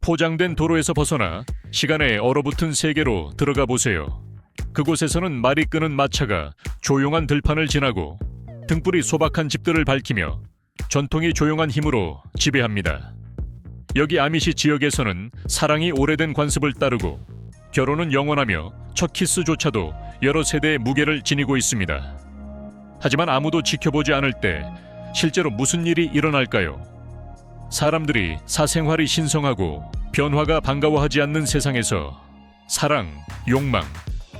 포장된 도로에서 벗어나 시간에 얼어붙은 세계로 들어가 보세요. 그곳에서는 말이 끄는 마차가 조용한 들판을 지나고 등불이 소박한 집들을 밝히며 전통이 조용한 힘으로 지배합니다. 여기 아미시 지역에서는 사랑이 오래된 관습을 따르고 결혼은 영원하며 첫 키스조차도 여러 세대의 무게를 지니고 있습니다. 하지만 아무도 지켜보지 않을 때 실제로 무슨 일이 일어날까요? 사람들이 사생활이 신성하고 변화가 반가워하지 않는 세상에서 사랑, 욕망,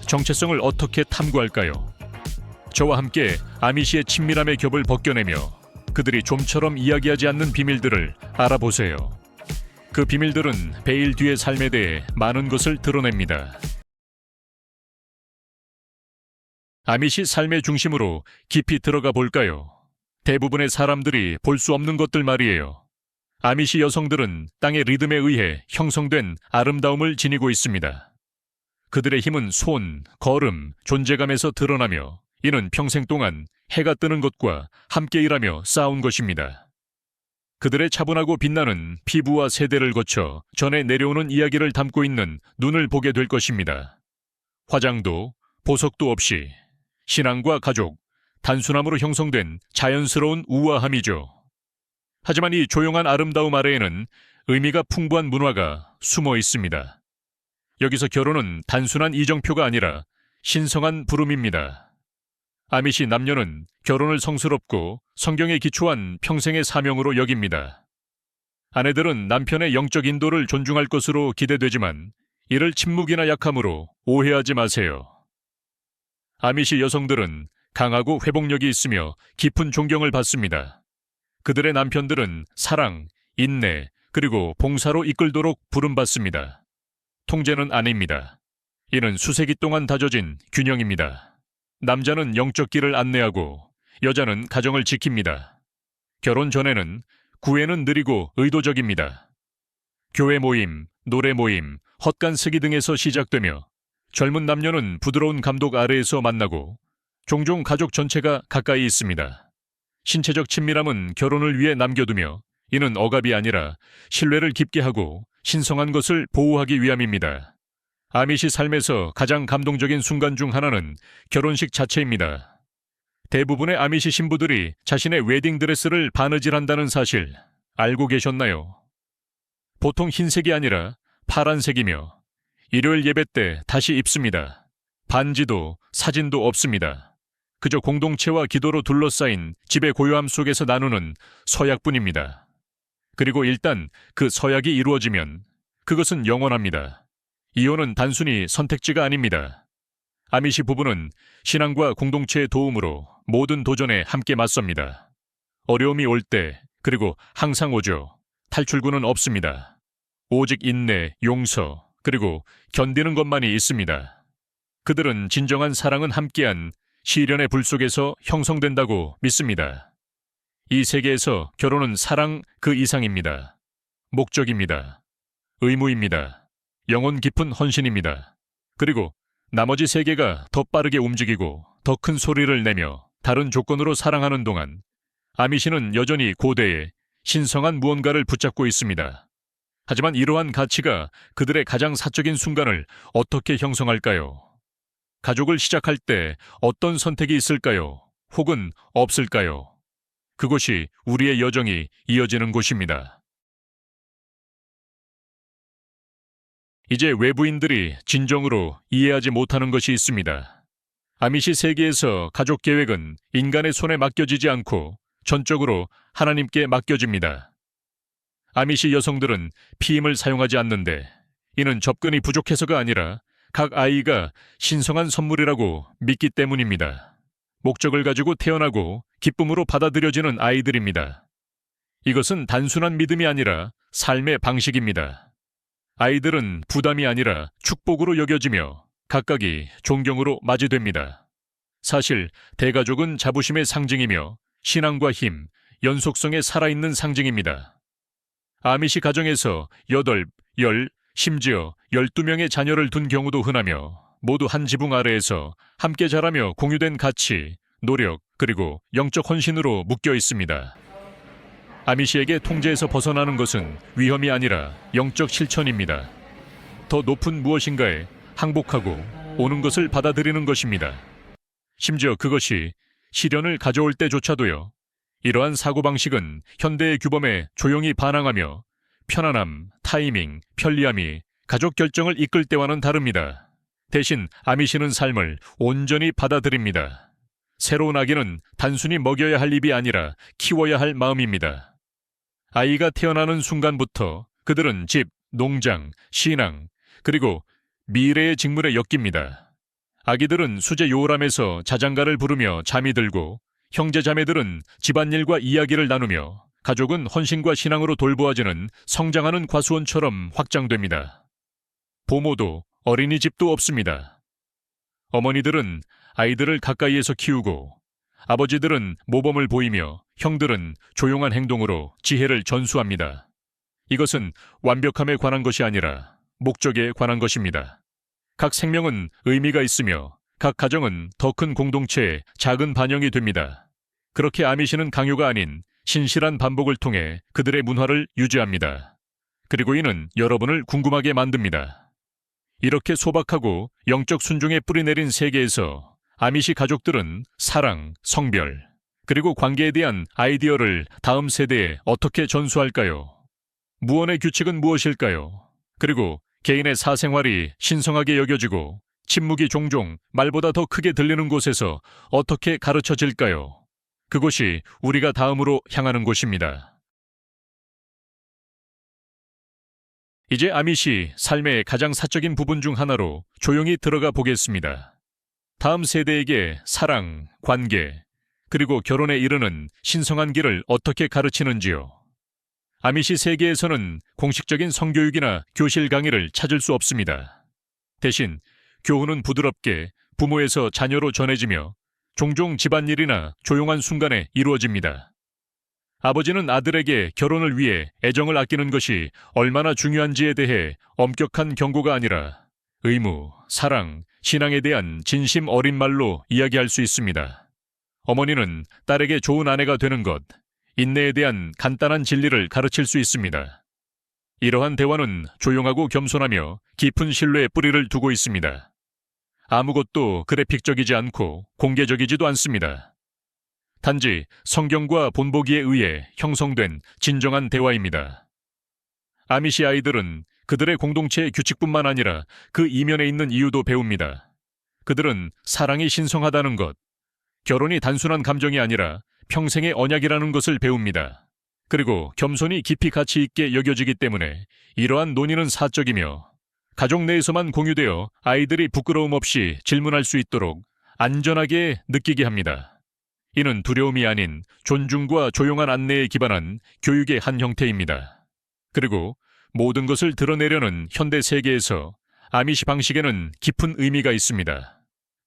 정체성을 어떻게 탐구할까요? 저와 함께 아미시의 친밀함의 겹을 벗겨내며 그들이 좀처럼 이야기하지 않는 비밀들을 알아보세요. 그 비밀들은 베일 뒤의 삶에 대해 많은 것을 드러냅니다. 아미시 삶의 중심으로 깊이 들어가 볼까요? 대부분의 사람들이 볼 수 없는 것들 말이에요. 아미시 여성들은 땅의 리듬에 의해 형성된 아름다움을 지니고 있습니다. 그들의 힘은 손, 걸음, 존재감에서 드러나며 이는 평생 동안 해가 뜨는 것과 함께 일하며 쌓아온 것입니다. 그들의 차분하고 빛나는 피부와 세대를 거쳐 전해 내려오는 이야기를 담고 있는 눈을 보게 될 것입니다. 화장도 보석도 없이 신앙과 가족, 단순함으로 형성된 자연스러운 우아함이죠. 하지만 이 조용한 아름다움 아래에는 의미가 풍부한 문화가 숨어 있습니다. 여기서 결혼은 단순한 이정표가 아니라 신성한 부름입니다. 아미시 남녀는 결혼을 성스럽고 성경에 기초한 평생의 사명으로 여깁니다. 아내들은 남편의 영적 인도를 존중할 것으로 기대되지만 이를 침묵이나 약함으로 오해하지 마세요. 아미시 여성들은 강하고 회복력이 있으며 깊은 존경을 받습니다. 그들의 남편들은 사랑, 인내, 그리고 봉사로 이끌도록 부름받습니다. 통제는 아닙니다. 이는 수세기 동안 다져진 균형입니다. 남자는 영적 길을 안내하고 여자는 가정을 지킵니다. 결혼 전에는 구애는 느리고 의도적입니다. 교회 모임, 노래 모임, 헛간쓰기 등에서 시작되며 젊은 남녀는 부드러운 감독 아래에서 만나고 종종 가족 전체가 가까이 있습니다. 신체적 친밀함은 결혼을 위해 남겨두며 이는 억압이 아니라 신뢰를 깊게 하고 신성한 것을 보호하기 위함입니다. 아미시 삶에서 가장 감동적인 순간 중 하나는 결혼식 자체입니다. 대부분의 아미시 신부들이 자신의 웨딩드레스를 바느질한다는 사실 알고 계셨나요? 보통 흰색이 아니라 파란색이며 일요일 예배 때 다시 입습니다. 반지도 사진도 없습니다. 그저 공동체와 기도로 둘러싸인 집의 고요함 속에서 나누는 서약뿐입니다. 그리고 일단 그 서약이 이루어지면 그것은 영원합니다. 이혼은 단순히 선택지가 아닙니다. 아미시 부부는 신앙과 공동체의 도움으로 모든 도전에 함께 맞섭니다. 어려움이 올 때, 그리고 항상 오죠. 탈출구는 없습니다. 오직 인내, 용서, 그리고 견디는 것만이 있습니다. 그들은 진정한 사랑은 함께한 시련의 불 속에서 형성된다고 믿습니다. 이 세계에서 결혼은 사랑 그 이상입니다. 목적입니다. 의무입니다. 영혼 깊은 헌신입니다. 그리고 나머지 세계가 더 빠르게 움직이고 더 큰 소리를 내며 다른 조건으로 사랑하는 동안 아미시는 여전히 고대의 신성한 무언가를 붙잡고 있습니다. 하지만 이러한 가치가 그들의 가장 사적인 순간을 어떻게 형성할까요? 가족을 시작할 때 어떤 선택이 있을까요? 혹은 없을까요? 그것이 우리의 여정이 이어지는 곳입니다. 이제 외부인들이 진정으로 이해하지 못하는 것이 있습니다. 아미시 세계에서 가족 계획은 인간의 손에 맡겨지지 않고 전적으로 하나님께 맡겨집니다. 아미시 여성들은 피임을 사용하지 않는데 이는 접근이 부족해서가 아니라 각 아이가 신성한 선물이라고 믿기 때문입니다. 목적을 가지고 태어나고 기쁨으로 받아들여지는 아이들입니다. 이것은 단순한 믿음이 아니라 삶의 방식입니다. 아이들은 부담이 아니라 축복으로 여겨지며 각각이 존경으로 맞이됩니다. 사실 대가족은 자부심의 상징이며 신앙과 힘, 연속성에 살아있는 상징입니다. 아미시 가정에서 8, 10, 심지어 12명의 자녀를 둔 경우도 흔하며 모두 한 지붕 아래에서 함께 자라며 공유된 가치, 노력, 그리고 영적 헌신으로 묶여 있습니다. 아미시에게 통제에서 벗어나는 것은 위험이 아니라 영적 실천입니다. 더 높은 무엇인가에 항복하고 오는 것을 받아들이는 것입니다. 심지어 그것이 시련을 가져올 때조차도요. 이러한 사고방식은 현대의 규범에 조용히 반항하며 편안함, 타이밍, 편리함이 가족 결정을 이끌 때와는 다릅니다. 대신 아미시는 삶을 온전히 받아들입니다. 새로운 아기는 단순히 먹여야 할 입이 아니라 키워야 할 마음입니다. 아이가 태어나는 순간부터 그들은 집, 농장, 신앙, 그리고 미래의 직물에 엮입니다. 아기들은 수제 요람에서 자장가를 부르며 잠이 들고 형제 자매들은 집안일과 이야기를 나누며 가족은 헌신과 신앙으로 돌보아지는 성장하는 과수원처럼 확장됩니다. 부모도 어린이집도 없습니다. 어머니들은 아이들을 가까이에서 키우고 아버지들은 모범을 보이며 형들은 조용한 행동으로 지혜를 전수합니다. 이것은 완벽함에 관한 것이 아니라 목적에 관한 것입니다. 각 생명은 의미가 있으며 각 가정은 더 큰 공동체의 작은 반영이 됩니다. 그렇게 아미시는 강요가 아닌 신실한 반복을 통해 그들의 문화를 유지합니다. 그리고 이는 여러분을 궁금하게 만듭니다. 이렇게 소박하고 영적 순종에 뿌리내린 세계에서 아미시 가족들은 사랑, 성별, 그리고 관계에 대한 아이디어를 다음 세대에 어떻게 전수할까요? 무언의 규칙은 무엇일까요? 그리고 개인의 사생활이 신성하게 여겨지고 침묵이 종종 말보다 더 크게 들리는 곳에서 어떻게 가르쳐질까요? 그곳이 우리가 다음으로 향하는 곳입니다. 이제 아미시 삶의 가장 사적인 부분 중 하나로 조용히 들어가 보겠습니다. 다음 세대에게 사랑, 관계, 그리고 결혼에 이르는 신성한 길을 어떻게 가르치는지요? 아미시 세계에서는 공식적인 성교육이나 교실 강의를 찾을 수 없습니다. 대신 교훈은 부드럽게 부모에서 자녀로 전해지며 종종 집안일이나 조용한 순간에 이루어집니다. 아버지는 아들에게 결혼을 위해 애정을 아끼는 것이 얼마나 중요한지에 대해 엄격한 경고가 아니라 의무, 사랑, 신앙에 대한 진심 어린 말로 이야기할 수 있습니다. 어머니는 딸에게 좋은 아내가 되는 것, 인내에 대한 간단한 진리를 가르칠 수 있습니다. 이러한 대화는 조용하고 겸손하며 깊은 신뢰의 뿌리를 두고 있습니다. 아무것도 그래픽적이지 않고 공개적이지도 않습니다. 단지 성경과 본보기에 의해 형성된 진정한 대화입니다. 아미시 아이들은 그들의 공동체의 규칙뿐만 아니라 그 이면에 있는 이유도 배웁니다. 그들은 사랑이 신성하다는 것, 결혼이 단순한 감정이 아니라 평생의 언약이라는 것을 배웁니다. 그리고 겸손이 깊이 가치 있게 여겨지기 때문에 이러한 논의는 사적이며 가족 내에서만 공유되어 아이들이 부끄러움 없이 질문할 수 있도록 안전하게 느끼게 합니다. 이는 두려움이 아닌 존중과 조용한 안내에 기반한 교육의 한 형태입니다. 그리고 모든 것을 드러내려는 현대 세계에서 아미시 방식에는 깊은 의미가 있습니다.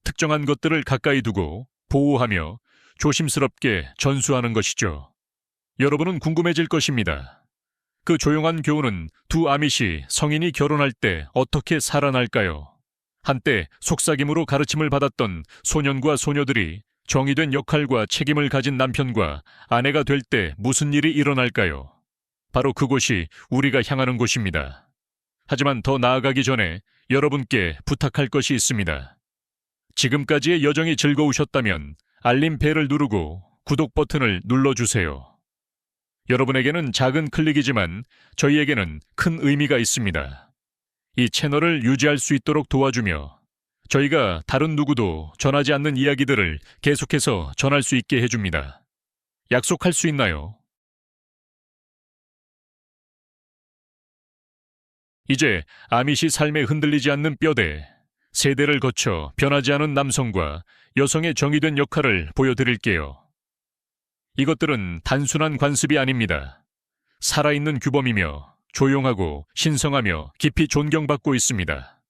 특정한 것들을 가까이 두고 보호하며 조심스럽게 전수하는 것이죠. 여러분은 궁금해질 것입니다. 그 조용한 교훈은 두 아미시 성인이 결혼할 때 어떻게 살아날까요? 한때 속삭임으로 가르침을 받았던 소년과 소녀들이 정의된 역할과 책임을 가진 남편과 아내가 될 때 무슨 일이 일어날까요? 바로 그곳이 우리가 향하는 곳입니다. 하지만 더 나아가기 전에 여러분께 부탁할 것이 있습니다. 지금까지의 여정이 즐거우셨다면 알림벨을 누르고 구독 버튼을 눌러주세요. 여러분에게는 작은 클릭이지만 저희에게는 큰 의미가 있습니다. 이 채널을 유지할 수 있도록 도와주며 저희가 다른 누구도 전하지 않는 이야기들을 계속해서 전할 수 있게 해줍니다. 약속할 수 있나요? 이제 아미시 삶에 흔들리지 않는 뼈대, 세대를 거쳐 변하지 않은 남성과 여성의 정의된 역할을 보여드릴게요. 이것들은 단순한 관습이 아닙니다. 살아있는 규범이며 조용하고 신성하며 깊이 존경받고 있습니다.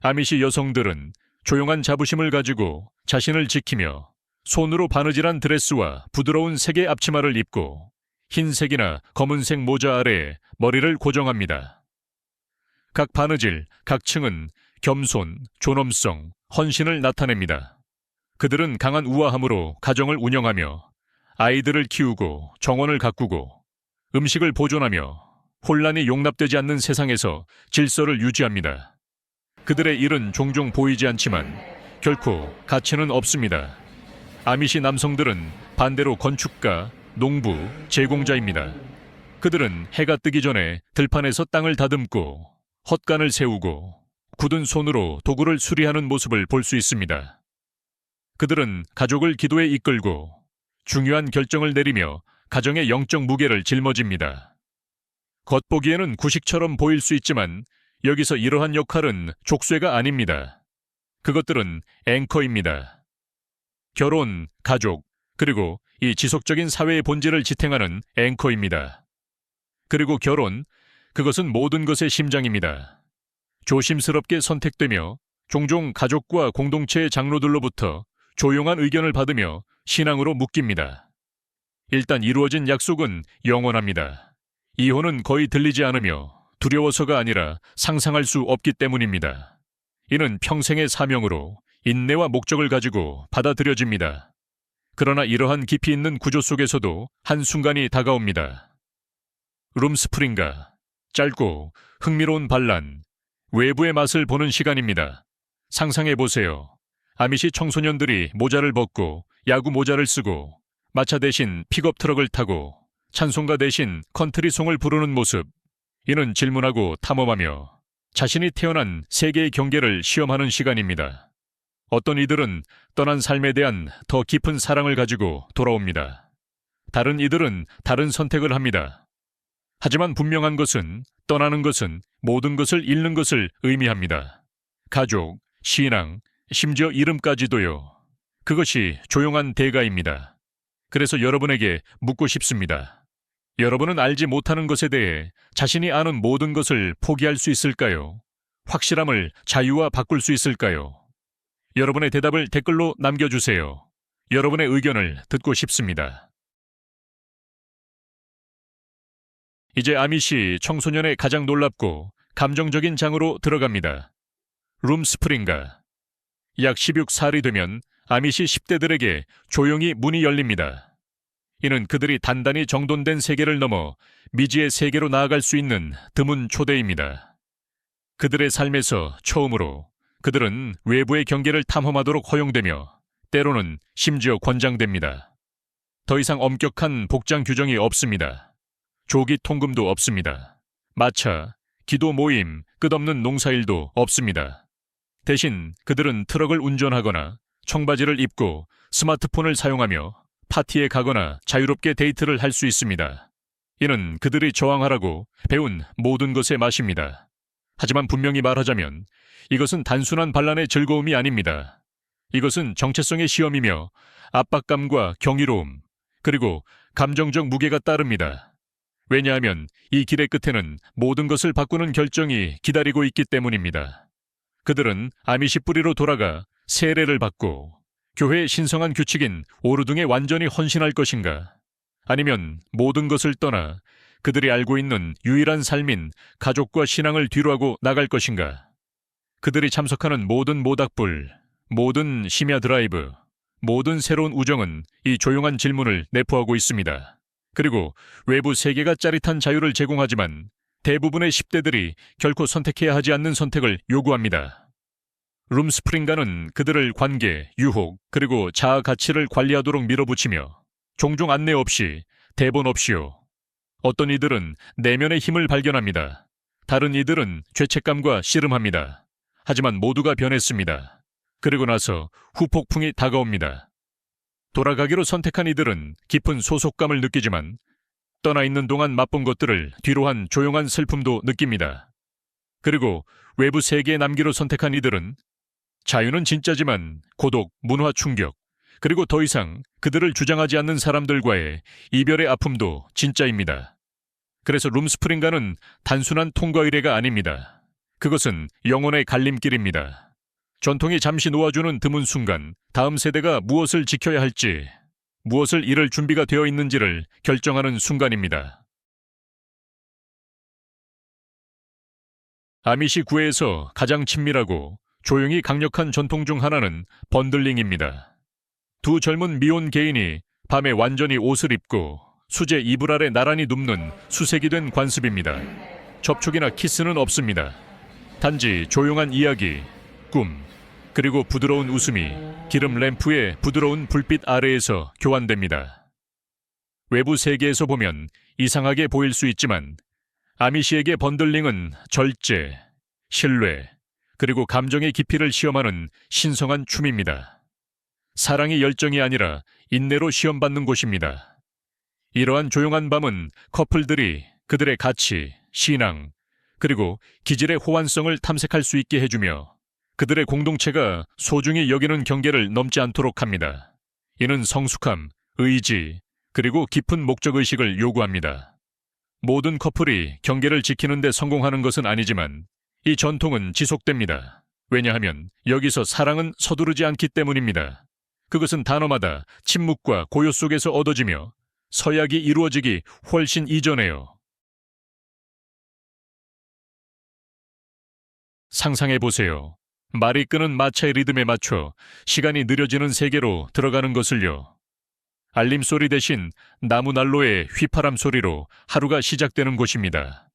아미시 여성들은 조용한 자부심을 가지고 자신을 지키며 손으로 바느질한 드레스와 부드러운 색의 앞치마를 입고 흰색이나 검은색 모자 아래에 머리를 고정합니다. 각 바느질, 각 층은 겸손, 존엄성, 헌신을 나타냅니다. 그들은 강한 우아함으로 가정을 운영하며 아이들을 키우고 정원을 가꾸고 음식을 보존하며 혼란이 용납되지 않는 세상에서 질서를 유지합니다. 그들의 일은 종종 보이지 않지만 결코 가치는 없습니다. 아미시 남성들은 반대로 건축가, 농부, 제공자입니다. 그들은 해가 뜨기 전에 들판에서 땅을 다듬고 헛간을 세우고 굳은 손으로 도구를 수리하는 모습을 볼 수 있습니다. 그들은 가족을 기도에 이끌고 중요한 결정을 내리며 가정의 영적 무게를 짊어집니다. 겉보기에는 구식처럼 보일 수 있지만 여기서 이러한 역할은 족쇄가 아닙니다. 그것들은 앵커입니다. 결혼, 가족, 그리고 이 지속적인 사회의 본질을 지탱하는 앵커입니다. 그리고 결혼, 그것은 모든 것의 심장입니다. 조심스럽게 선택되며 종종 가족과 공동체의 장로들로부터 조용한 의견을 받으며 신앙으로 묶입니다. 일단 이루어진 약속은 영원합니다. 이혼은 거의 들리지 않으며 두려워서가 아니라 상상할 수 없기 때문입니다. 이는 평생의 사명으로 인내와 목적을 가지고 받아들여집니다. 그러나 이러한 깊이 있는 구조 속에서도 한순간이 다가옵니다. 룸스프링가, 짧고 흥미로운 반란, 외부의 맛을 보는 시간입니다. 상상해보세요. 아미시 청소년들이 모자를 벗고 야구 모자를 쓰고 마차 대신 픽업 트럭을 타고 찬송가 대신 컨트리송을 부르는 모습. 이는 질문하고 탐험하며 자신이 태어난 세계의 경계를 시험하는 시간입니다. 어떤 이들은 떠난 삶에 대한 더 깊은 사랑을 가지고 돌아옵니다. 다른 이들은 다른 선택을 합니다. 하지만 분명한 것은 떠나는 것은 모든 것을 잃는 것을 의미합니다. 가족, 신앙, 심지어 이름까지도요. 그것이 조용한 대가입니다. 그래서 여러분에게 묻고 싶습니다. 여러분은 알지 못하는 것에 대해 자신이 아는 모든 것을 포기할 수 있을까요? 확실함을 자유와 바꿀 수 있을까요? 여러분의 대답을 댓글로 남겨주세요. 여러분의 의견을 듣고 싶습니다. 이제 아미시 청소년의 가장 놀랍고 감정적인 장으로 들어갑니다. 룸스프링가. 약 16살이 되면 아미시 10대들에게 조용히 문이 열립니다. 이는 그들이 단단히 정돈된 세계를 넘어 미지의 세계로 나아갈 수 있는 드문 초대입니다. 그들의 삶에서 처음으로 그들은 외부의 경계를 탐험하도록 허용되며 때로는 심지어 권장됩니다. 더 이상 엄격한 복장 규정이 없습니다. 조기 통금도 없습니다. 마차, 기도 모임, 끝없는 농사일도 없습니다. 대신 그들은 트럭을 운전하거나 청바지를 입고 스마트폰을 사용하며 파티에 가거나 자유롭게 데이트를 할 수 있습니다. 이는 그들이 저항하라고 배운 모든 것의 맛입니다. 하지만 분명히 말하자면 이것은 단순한 반란의 즐거움이 아닙니다. 이것은 정체성의 시험이며 압박감과 경이로움, 그리고 감정적 무게가 따릅니다. 왜냐하면 이 길의 끝에는 모든 것을 바꾸는 결정이 기다리고 있기 때문입니다. 그들은 아미시 뿌리로 돌아가 세례를 받고 교회의 신성한 규칙인 오르등에 완전히 헌신할 것인가? 아니면 모든 것을 떠나 그들이 알고 있는 유일한 삶인 가족과 신앙을 뒤로하고 나갈 것인가? 그들이 참석하는 모든 모닥불, 모든 심야 드라이브, 모든 새로운 우정은 이 조용한 질문을 내포하고 있습니다. 그리고 외부 세계가 짜릿한 자유를 제공하지만 대부분의 10대들이 결코 선택해야 하지 않는 선택을 요구합니다. 룸스프링가는 그들을 관계, 유혹, 그리고 자아 가치를 관리하도록 밀어붙이며 종종 안내 없이, 대본 없이요. 어떤 이들은 내면의 힘을 발견합니다. 다른 이들은 죄책감과 씨름합니다. 하지만 모두가 변했습니다. 그리고 나서 후폭풍이 다가옵니다. 돌아가기로 선택한 이들은 깊은 소속감을 느끼지만 떠나 있는 동안 맛본 것들을 뒤로한 조용한 슬픔도 느낍니다. 그리고 외부 세계에 남기로 선택한 이들은 자유는 진짜지만 고독, 문화 충격, 그리고 더 이상 그들을 주장하지 않는 사람들과의 이별의 아픔도 진짜입니다. 그래서 룸스프링가는 단순한 통과 의례가 아닙니다. 그것은 영혼의 갈림길입니다. 전통이 잠시 놓아주는 드문 순간, 다음 세대가 무엇을 지켜야 할지, 무엇을 잃을 준비가 되어 있는지를 결정하는 순간입니다. 아미시 구에서 가장 친밀하고 조용히 강력한 전통 중 하나는 번들링입니다. 두 젊은 미혼 개인이 밤에 완전히 옷을 입고 수제 이불 아래 나란히 눕는 수색이 된 관습입니다. 접촉이나 키스는 없습니다. 단지 조용한 이야기, 꿈, 그리고 부드러운 웃음이 기름 램프의 부드러운 불빛 아래에서 교환됩니다. 외부 세계에서 보면 이상하게 보일 수 있지만 아미시에게 번들링은 절제, 신뢰, 그리고 감정의 깊이를 시험하는 신성한 춤입니다. 사랑이 열정이 아니라 인내로 시험받는 곳입니다. 이러한 조용한 밤은 커플들이 그들의 가치, 신앙, 그리고 기질의 호환성을 탐색할 수 있게 해주며 그들의 공동체가 소중히 여기는 경계를 넘지 않도록 합니다. 이는 성숙함, 의지, 그리고 깊은 목적의식을 요구합니다. 모든 커플이 경계를 지키는 데 성공하는 것은 아니지만 이 전통은 지속됩니다. 왜냐하면 여기서 사랑은 서두르지 않기 때문입니다. 그것은 단어마다 침묵과 고요 속에서 얻어지며 서약이 이루어지기 훨씬 이전에요. 상상해보세요. 말이 끄는 마차의 리듬에 맞춰 시간이 느려지는 세계로 들어가는 것을요. 알림 소리 대신 나무 난로의 휘파람 소리로 하루가 시작되는 곳입니다.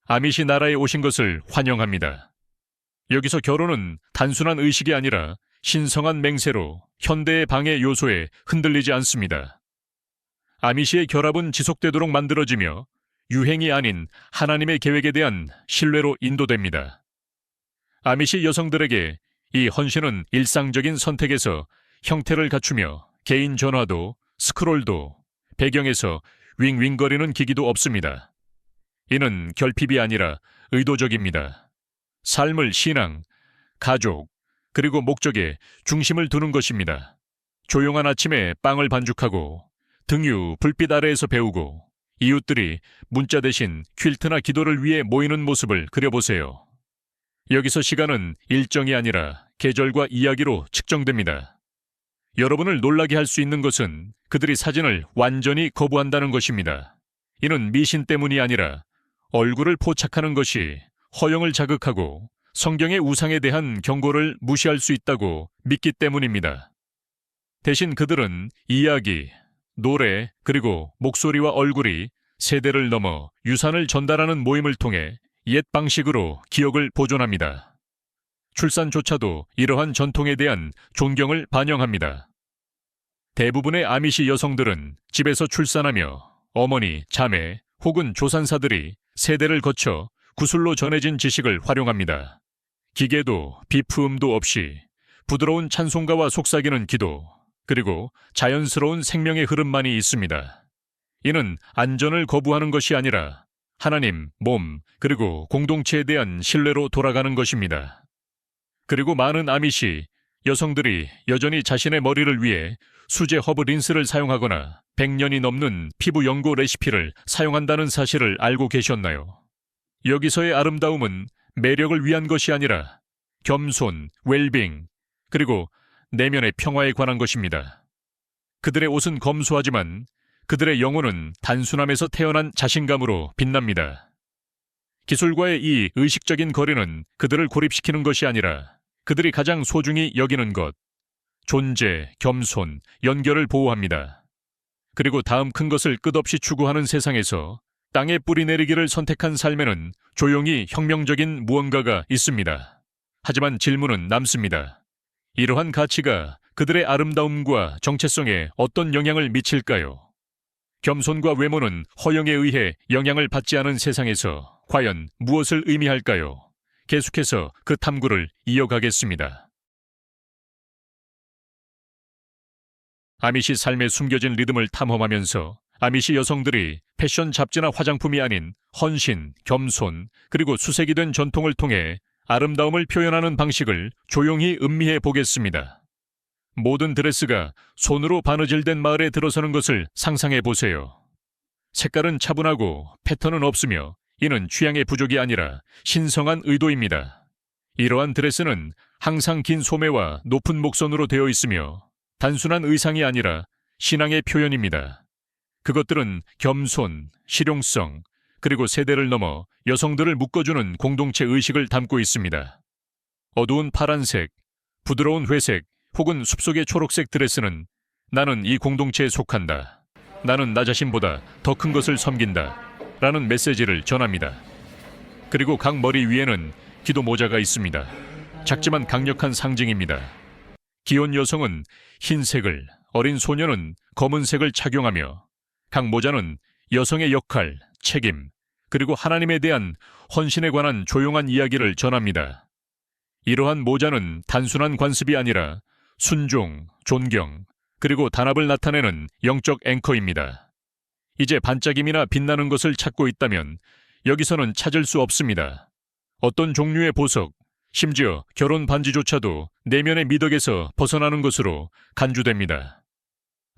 아미시 나라에 오신 것을 환영합니다. 여기서 결혼은 단순한 의식이 아니라 신성한 맹세로 현대의 방해 요소에 흔들리지 않습니다. 아미시의 결합은 지속되도록 만들어지며 유행이 아닌 하나님의 계획에 대한 신뢰로 인도됩니다. 아미시 여성들에게 이 헌신은 일상적인 선택에서 형태를 갖추며 개인 전화도, 스크롤도, 배경에서 윙윙거리는 기기도 없습니다. 이는 결핍이 아니라 의도적입니다. 삶을 신앙, 가족, 그리고 목적에 중심을 두는 것입니다. 조용한 아침에 빵을 반죽하고 등유 불빛 아래에서 배우고 이웃들이 문자 대신 퀼트나 기도를 위해 모이는 모습을 그려보세요. 여기서 시간은 일정이 아니라 계절과 이야기로 측정됩니다. 여러분을 놀라게 할 수 있는 것은 그들이 사진을 완전히 거부한다는 것입니다. 이는 미신 때문이 아니라 얼굴을 포착하는 것이 허영을 자극하고 성경의 우상에 대한 경고를 무시할 수 있다고 믿기 때문입니다. 대신 그들은 이야기, 노래, 그리고 목소리와 얼굴이 세대를 넘어 유산을 전달하는 모임을 통해 옛 방식으로 기억을 보존합니다. 출산조차도 이러한 전통에 대한 존경을 반영합니다. 대부분의 아미시 여성들은 집에서 출산하며 어머니, 자매 혹은 조산사들이 세대를 거쳐 구슬로 전해진 지식을 활용합니다. 기계도 비프음도 없이 부드러운 찬송가와 속삭이는 기도, 그리고 자연스러운 생명의 흐름만이 있습니다. 이는 안전을 거부하는 것이 아니라 하나님, 몸, 그리고 공동체에 대한 신뢰로 돌아가는 것입니다. 그리고 많은 아미시 여성들이 여전히 자신의 머리를 위해 수제 허브 린스를 사용하거나 100년이 넘는 피부 연고 레시피를 사용한다는 사실을 알고 계셨나요? 여기서의 아름다움은 매력을 위한 것이 아니라 겸손, 웰빙, 그리고 내면의 평화에 관한 것입니다. 그들의 옷은 검소하지만 그들의 영혼은 단순함에서 태어난 자신감으로 빛납니다. 기술과의 이 의식적인 거리는 그들을 고립시키는 것이 아니라 그들이 가장 소중히 여기는 것, 존재, 겸손, 연결을 보호합니다. 그리고 다음 큰 것을 끝없이 추구하는 세상에서 땅에 뿌리 내리기를 선택한 삶에는 조용히 혁명적인 무언가가 있습니다. 하지만 질문은 남습니다. 이러한 가치가 그들의 아름다움과 정체성에 어떤 영향을 미칠까요? 겸손과 외모는 허영에 의해 영향을 받지 않은 세상에서 과연 무엇을 의미할까요? 계속해서 그 탐구를 이어가겠습니다. 아미시 삶의 숨겨진 리듬을 탐험하면서 아미시 여성들이 패션 잡지나 화장품이 아닌 헌신, 겸손, 그리고 수색이 된 전통을 통해 아름다움을 표현하는 방식을 조용히 음미해 보겠습니다. 모든 드레스가 손으로 바느질된 마을에 들어서는 것을 상상해 보세요. 색깔은 차분하고 패턴은 없으며 이는 취향의 부족이 아니라 신성한 의도입니다. 이러한 드레스는 항상 긴 소매와 높은 목선으로 되어 있으며 단순한 의상이 아니라 신앙의 표현입니다. 그것들은 겸손, 실용성, 그리고 세대를 넘어 여성들을 묶어주는 공동체 의식을 담고 있습니다. 어두운 파란색, 부드러운 회색, 혹은 숲속의 초록색 드레스는 나는 이 공동체에 속한다. 나는 나 자신보다 더 큰 것을 섬긴다 라는 메시지를 전합니다. 그리고 각 머리 위에는 기도 모자가 있습니다. 작지만 강력한 상징입니다. 기혼 여성은 흰색을, 어린 소녀는 검은색을 착용하며 각 모자는 여성의 역할, 책임, 그리고 하나님에 대한 헌신에 관한 조용한 이야기를 전합니다. 이러한 모자는 단순한 관습이 아니라 순종, 존경, 그리고 단합을 나타내는 영적 앵커입니다. 이제 반짝임이나 빛나는 것을 찾고 있다면 여기서는 찾을 수 없습니다. 어떤 종류의 보석, 심지어 결혼 반지조차도 내면의 미덕에서 벗어나는 것으로 간주됩니다.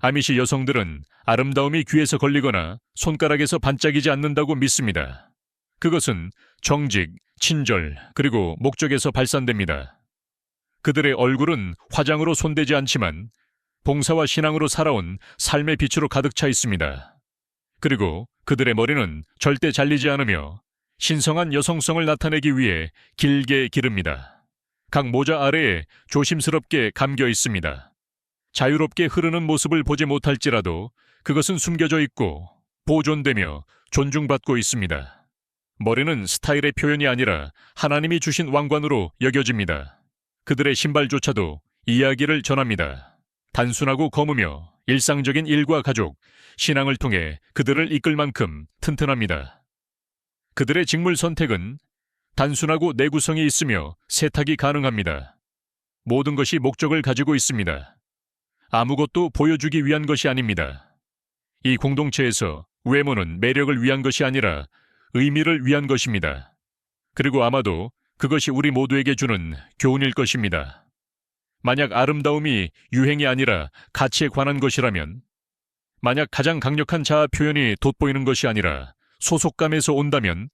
아미시 여성들은 아름다움이 귀에서 걸리거나 손가락에서 반짝이지 않는다고 믿습니다. 그것은 정직, 친절, 그리고 목적에서 발산됩니다. 그들의 얼굴은 화장으로 손대지 않지만 봉사와 신앙으로 살아온 삶의 빛으로 가득 차 있습니다. 그리고 그들의 머리는 절대 잘리지 않으며 신성한 여성성을 나타내기 위해 길게 기릅니다. 각 모자 아래에 조심스럽게 감겨 있습니다. 자유롭게 흐르는 모습을 보지 못할지라도 그것은 숨겨져 있고 보존되며 존중받고 있습니다. 머리는 스타일의 표현이 아니라 하나님이 주신 왕관으로 여겨집니다. 그들의 신발조차도 이야기를 전합니다. 단순하고 검으며 일상적인 일과 가족, 신앙을 통해 그들을 이끌 만큼 튼튼합니다. 그들의 직물 선택은 단순하고 내구성이 있으며 세탁이 가능합니다. 모든 것이 목적을 가지고 있습니다. 아무것도 보여주기 위한 것이 아닙니다. 이 공동체에서 외모는 매력을 위한 것이 아니라 의미를 위한 것입니다. 그리고 아마도 그것이 우리 모두에게 주는 교훈일 것입니다. 만약 아름다움이 유행이 아니라 가치에 관한 것이라면, 만약 가장 강력한 자아 표현이 돋보이는 것이 아니라 소속감에서 온다면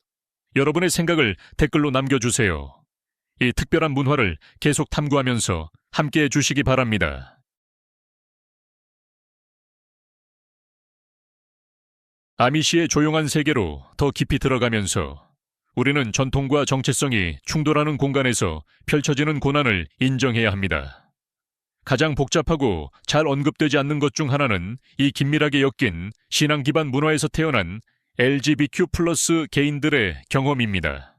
여러분의 생각을 댓글로 남겨주세요. 이 특별한 문화를 계속 탐구하면서 함께해 주시기 바랍니다. 아미시의 조용한 세계로 더 깊이 들어가면서 우리는 전통과 정체성이 충돌하는 공간에서 펼쳐지는 고난을 인정해야 합니다. 가장 복잡하고 잘 언급되지 않는 것 중 하나는 이 긴밀하게 엮인 신앙 기반 문화에서 태어난 LGBTQ+ 개인들의 경험입니다.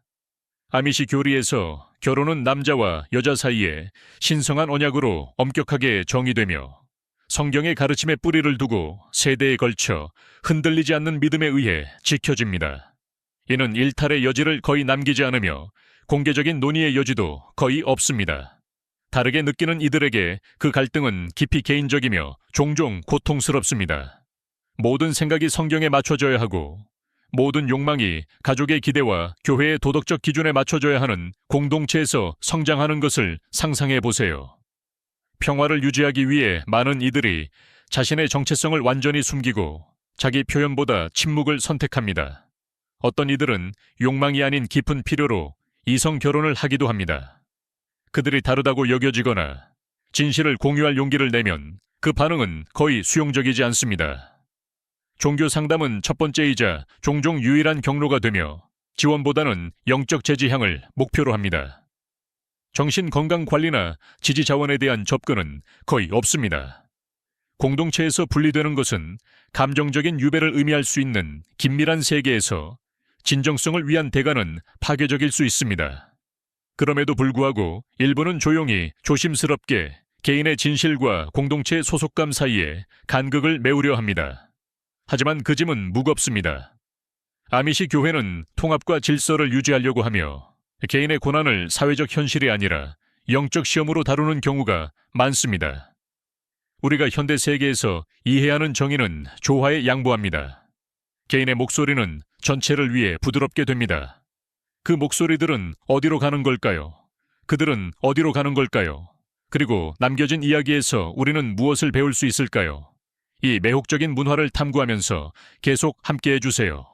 아미시 교리에서 결혼은 남자와 여자 사이에 신성한 언약으로 엄격하게 정의되며 성경의 가르침에 뿌리를 두고 세대에 걸쳐 흔들리지 않는 믿음에 의해 지켜집니다. 이는 일탈의 여지를 거의 남기지 않으며 공개적인 논의의 여지도 거의 없습니다. 다르게 느끼는 이들에게 그 갈등은 깊이 개인적이며 종종 고통스럽습니다. 모든 생각이 성경에 맞춰져야 하고 모든 욕망이 가족의 기대와 교회의 도덕적 기준에 맞춰져야 하는 공동체에서 성장하는 것을 상상해 보세요. 평화를 유지하기 위해 많은 이들이 자신의 정체성을 완전히 숨기고 자기 표현보다 침묵을 선택합니다. 어떤 이들은 욕망이 아닌 깊은 필요로 이성 결혼을 하기도 합니다. 그들이 다르다고 여겨지거나 진실을 공유할 용기를 내면 그 반응은 거의 수용적이지 않습니다. 종교 상담은 첫 번째이자 종종 유일한 경로가 되며 지원보다는 영적 재지향을 목표로 합니다. 정신건강관리나 지지 자원에 대한 접근은 거의 없습니다. 공동체에서 분리되는 것은 감정적인 유배를 의미할 수 있는 긴밀한 세계에서 진정성을 위한 대가는 파괴적일 수 있습니다. 그럼에도 불구하고 일부는 조용히 조심스럽게 개인의 진실과 공동체의 소속감 사이에 간극을 메우려 합니다. 하지만 그 짐은 무겁습니다. 아미시 교회는 통합과 질서를 유지하려고 하며 개인의 고난을 사회적 현실이 아니라 영적 시험으로 다루는 경우가 많습니다. 우리가 현대 세계에서 이해야 하는 정의는 조화에 양보합니다. 개인의 목소리는 전체를 위해 부드럽게 됩니다. 그 목소리들은 어디로 가는 걸까요? 그들은 어디로 가는 걸까요? 그리고 남겨진 이야기에서 우리는 무엇을 배울 수 있을까요? 이 매혹적인 문화를 탐구하면서 계속 함께해 주세요.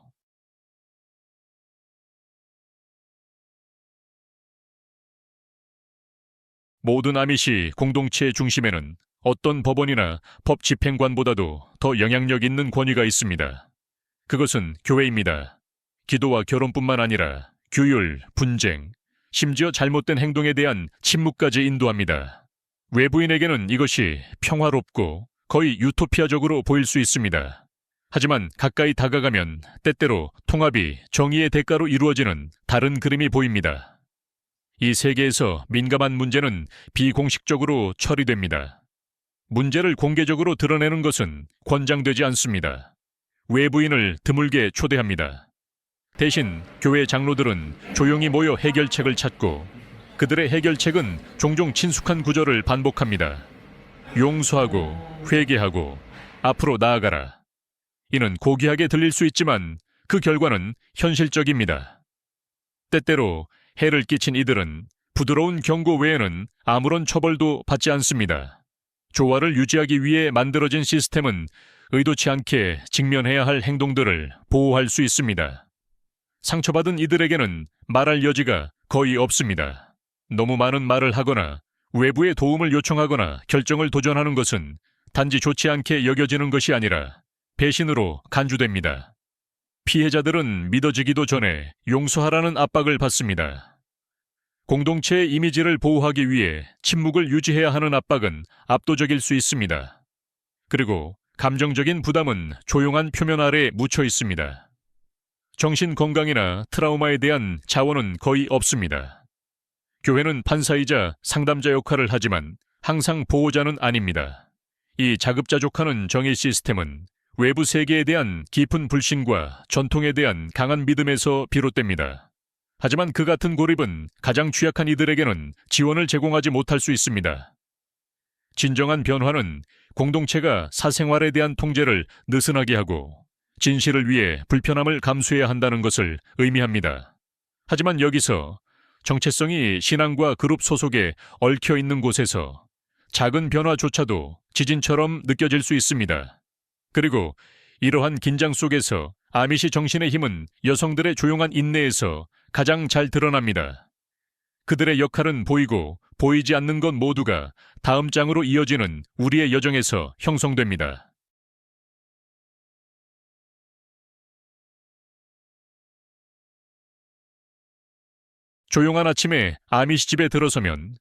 모든 아미시 공동체의 중심에는 어떤 법원이나 법 집행관보다도 더 영향력 있는 권위가 있습니다. 그것은 교회입니다. 기도와 결혼뿐만 아니라 규율, 분쟁, 심지어 잘못된 행동에 대한 침묵까지 인도합니다. 외부인에게는 이것이 평화롭고 거의 유토피아적으로 보일 수 있습니다. 하지만 가까이 다가가면 때때로 통합이 정의의 대가로 이루어지는 다른 그림이 보입니다. 이 세계에서 민감한 문제는 비공식적으로 처리됩니다. 문제를 공개적으로 드러내는 것은 권장되지 않습니다. 외부인을 드물게 초대합니다. 대신 교회 장로들은 조용히 모여 해결책을 찾고 그들의 해결책은 종종 친숙한 구절을 반복합니다. 용서하고 회개하고 앞으로 나아가라. 이는 고귀하게 들릴 수 있지만 그 결과는 현실적입니다. 때때로 해를 끼친 이들은 부드러운 경고 외에는 아무런 처벌도 받지 않습니다. 조화를 유지하기 위해 만들어진 시스템은 의도치 않게 직면해야 할 행동들을 보호할 수 있습니다. 상처받은 이들에게는 말할 여지가 거의 없습니다. 너무 많은 말을 하거나 외부의 도움을 요청하거나 결정을 도전하는 것은 단지 좋지 않게 여겨지는 것이 아니라 배신으로 간주됩니다. 피해자들은 믿어지기도 전에 용서하라는 압박을 받습니다. 공동체의 이미지를 보호하기 위해 침묵을 유지해야 하는 압박은 압도적일 수 있습니다. 그리고 감정적인 부담은 조용한 표면 아래에 묻혀 있습니다. 정신 건강이나 트라우마에 대한 자원은 거의 없습니다. 교회는 판사이자 상담자 역할을 하지만 항상 보호자는 아닙니다. 이 자급자족하는 정의 시스템은 외부 세계에 대한 깊은 불신과 전통에 대한 강한 믿음에서 비롯됩니다. 하지만 그 같은 고립은 가장 취약한 이들에게는 지원을 제공하지 못할 수 있습니다. 진정한 변화는 공동체가 사생활에 대한 통제를 느슨하게 하고 진실을 위해 불편함을 감수해야 한다는 것을 의미합니다. 하지만 여기서 정체성이 신앙과 그룹 소속에 얽혀 있는 곳에서 작은 변화조차도 지진처럼 느껴질 수 있습니다. 그리고 이러한 긴장 속에서 아미시 정신의 힘은 여성들의 조용한 인내에서 가장 잘 드러납니다. 그들의 역할은 보이고 보이지 않는 것 모두가 다음 장으로 이어지는 우리의 여정에서 형성됩니다. 조용한 아침에 아미시 집에 들어서면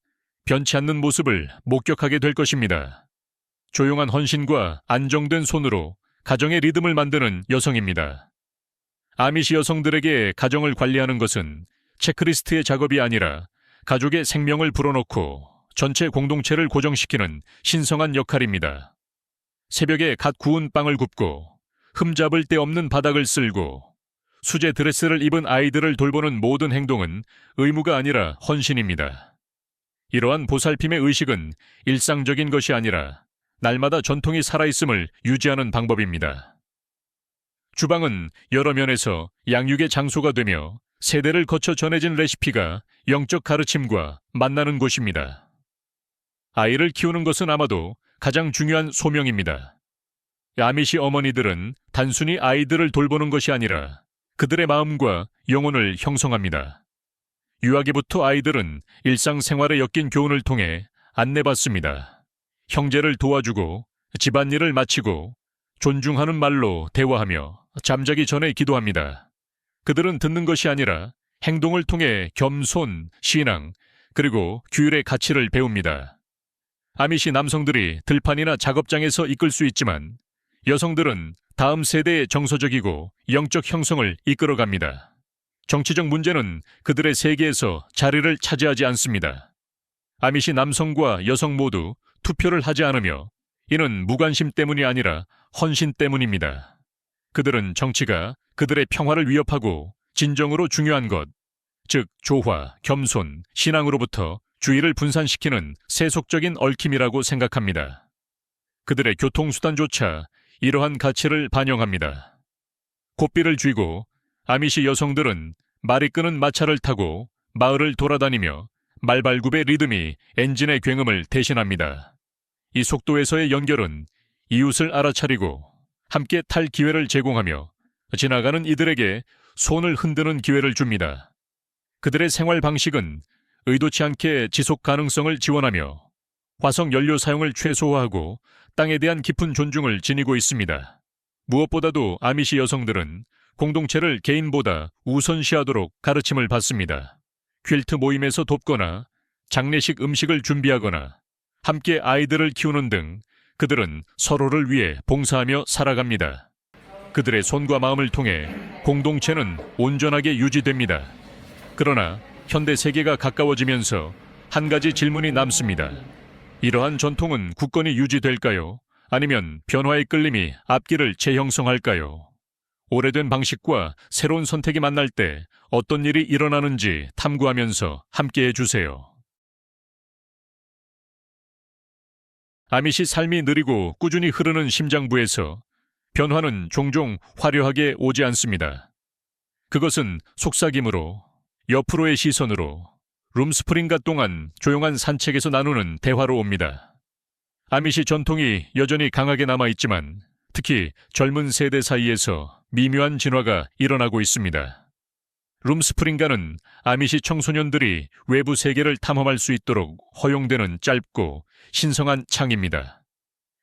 변치 않는 모습을 목격하게 될 것입니다. 조용한 헌신과 안정된 손으로 가정의 리듬을 만드는 여성입니다. 아미시 여성들에게 가정을 관리하는 것은 체크리스트의 작업이 아니라 가족의 생명을 불어넣고 전체 공동체를 고정시키는 신성한 역할입니다. 새벽에 갓 구운 빵을 굽고 흠잡을 데 없는 바닥을 쓸고 수제 드레스를 입은 아이들을 돌보는 모든 행동은 의무가 아니라 헌신입니다. 이러한 보살핌의 의식은 일상적인 것이 아니라 날마다 전통이 살아있음을 유지하는 방법입니다. 주방은 여러 면에서 양육의 장소가 되며 세대를 거쳐 전해진 레시피가 영적 가르침과 만나는 곳입니다. 아이를 키우는 것은 아마도 가장 중요한 소명입니다. 아미시 어머니들은 단순히 아이들을 돌보는 것이 아니라 그들의 마음과 영혼을 형성합니다. 유아기부터 아이들은 일상생활에 엮인 교훈을 통해 안내받습니다. 형제를 도와주고 집안일을 마치고 존중하는 말로 대화하며 잠자기 전에 기도합니다. 그들은 듣는 것이 아니라 행동을 통해 겸손, 신앙, 그리고 규율의 가치를 배웁니다. 아미시 남성들이 들판이나 작업장에서 이끌 수 있지만 여성들은 다음 세대의 정서적이고 영적 형성을 이끌어갑니다. 정치적 문제는 그들의 세계에서 자리를 차지하지 않습니다. 아미시 남성과 여성 모두 투표를 하지 않으며 이는 무관심 때문이 아니라 헌신 때문입니다. 그들은 정치가 그들의 평화를 위협하고 진정으로 중요한 것, 즉 조화, 겸손, 신앙으로부터 주의를 분산시키는 세속적인 얽힘이라고 생각합니다. 그들의 교통수단조차 이러한 가치를 반영합니다. 고삐를 쥐고 아미시 여성들은 말이 끄는 마차를 타고 마을을 돌아다니며 말발굽의 리듬이 엔진의 굉음을 대신합니다. 이 속도에서의 연결은 이웃을 알아차리고 함께 탈 기회를 제공하며 지나가는 이들에게 손을 흔드는 기회를 줍니다. 그들의 생활 방식은 의도치 않게 지속 가능성을 지원하며 화석 연료 사용을 최소화하고 땅에 대한 깊은 존중을 지니고 있습니다. 무엇보다도 아미시 여성들은 공동체를 개인보다 우선시하도록 가르침을 받습니다. 퀼트 모임에서 돕거나 장례식 음식을 준비하거나 함께 아이들을 키우는 등 그들은 서로를 위해 봉사하며 살아갑니다. 그들의 손과 마음을 통해 공동체는 온전하게 유지됩니다. 그러나 현대 세계가 가까워지면서 한 가지 질문이 남습니다. 이러한 전통은 굳건히 유지될까요? 아니면 변화의 끌림이 앞길을 재형성할까요? 오래된 방식과 새로운 선택이 만날 때 어떤 일이 일어나는지 탐구하면서 함께해 주세요. 아밋이 삶이 느리고 꾸준히 흐르는 심장부에서 변화는 종종 화려하게 오지 않습니다. 그것은 속삭임으로, 옆으로의 시선으로, 룸스프링가 동안 조용한 산책에서 나누는 대화로 옵니다. 아밋이 전통이 여전히 강하게 남아있지만 특히 젊은 세대 사이에서 미묘한 진화가 일어나고 있습니다. 룸스프링가는 아밋이 청소년들이 외부 세계를 탐험할 수 있도록 허용되는 짧고 신성한 창입니다.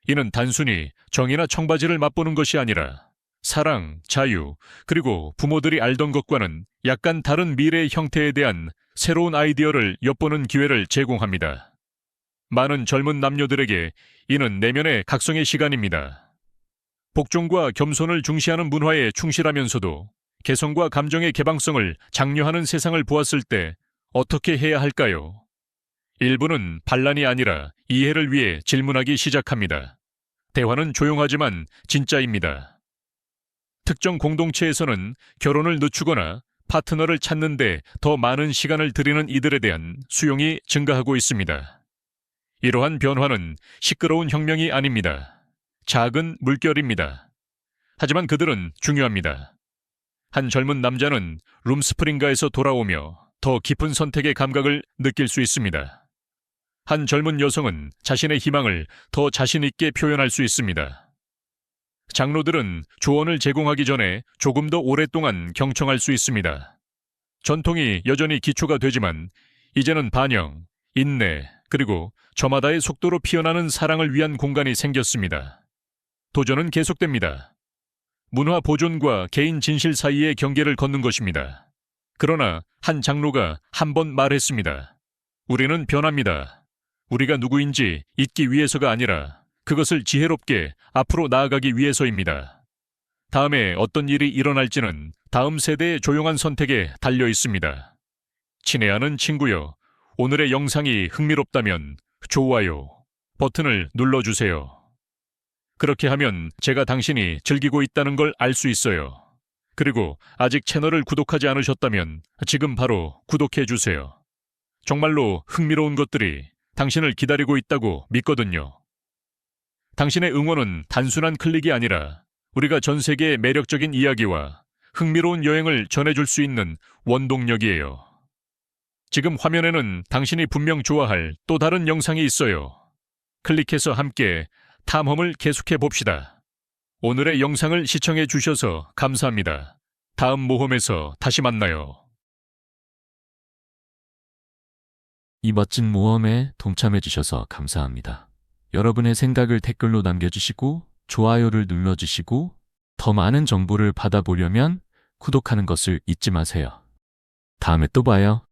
이는 단순히 정이나 청바지를 맛보는 것이 아니라 사랑, 자유, 그리고 부모들이 알던 것과는 약간 다른 미래의 형태에 대한 새로운 아이디어를 엿보는 기회를 제공합니다. 많은 젊은 남녀들에게 이는 내면의 각성의 시간입니다. 복종과 겸손을 중시하는 문화에 충실하면서도 개성과 감정의 개방성을 장려하는 세상을 보았을 때 어떻게 해야 할까요? 일부는 반란이 아니라 이해를 위해 질문하기 시작합니다. 대화는 조용하지만 진짜입니다. 특정 공동체에서는 결혼을 늦추거나 파트너를 찾는데 더 많은 시간을 들이는 이들에 대한 수용이 증가하고 있습니다. 이러한 변화는 시끄러운 혁명이 아닙니다. 작은 물결입니다. 하지만 그들은 중요합니다. 한 젊은 남자는 룸스프링가에서 돌아오며 더 깊은 선택의 감각을 느낄 수 있습니다. 한 젊은 여성은 자신의 희망을 더 자신 있게 표현할 수 있습니다. 장로들은 조언을 제공하기 전에 조금 더 오랫동안 경청할 수 있습니다. 전통이 여전히 기초가 되지만 이제는 반영, 인내, 그리고 저마다의 속도로 피어나는 사랑을 위한 공간이 생겼습니다. 도전은 계속됩니다. 문화 보존과 개인 진실 사이의 경계를 걷는 것입니다. 그러나 한 장로가 한 번 말했습니다. 우리는 변합니다. 우리가 누구인지 잊기 위해서가 아니라 그것을 지혜롭게 앞으로 나아가기 위해서입니다. 다음에 어떤 일이 일어날지는 다음 세대의 조용한 선택에 달려 있습니다. 친애하는 친구여, 오늘의 영상이 흥미롭다면 좋아요 버튼을 눌러주세요. 그렇게 하면 제가 당신이 즐기고 있다는 걸 알 수 있어요. 그리고 아직 채널을 구독하지 않으셨다면 지금 바로 구독해주세요. 정말로 흥미로운 것들이 당신을 기다리고 있다고 믿거든요. 당신의 응원은 단순한 클릭이 아니라 우리가 전 세계의 매력적인 이야기와 흥미로운 여행을 전해줄 수 있는 원동력이에요. 지금 화면에는 당신이 분명 좋아할 또 다른 영상이 있어요. 클릭해서 함께 탐험을 계속해 봅시다. 오늘의 영상을 시청해 주셔서 감사합니다. 다음 모험에서 다시 만나요. 이 멋진 모험에 동참해 주셔서 감사합니다. 여러분의 생각을 댓글로 남겨주시고 좋아요를 눌러주시고 더 많은 정보를 받아보려면 구독하는 것을 잊지 마세요. 다음에 또 봐요.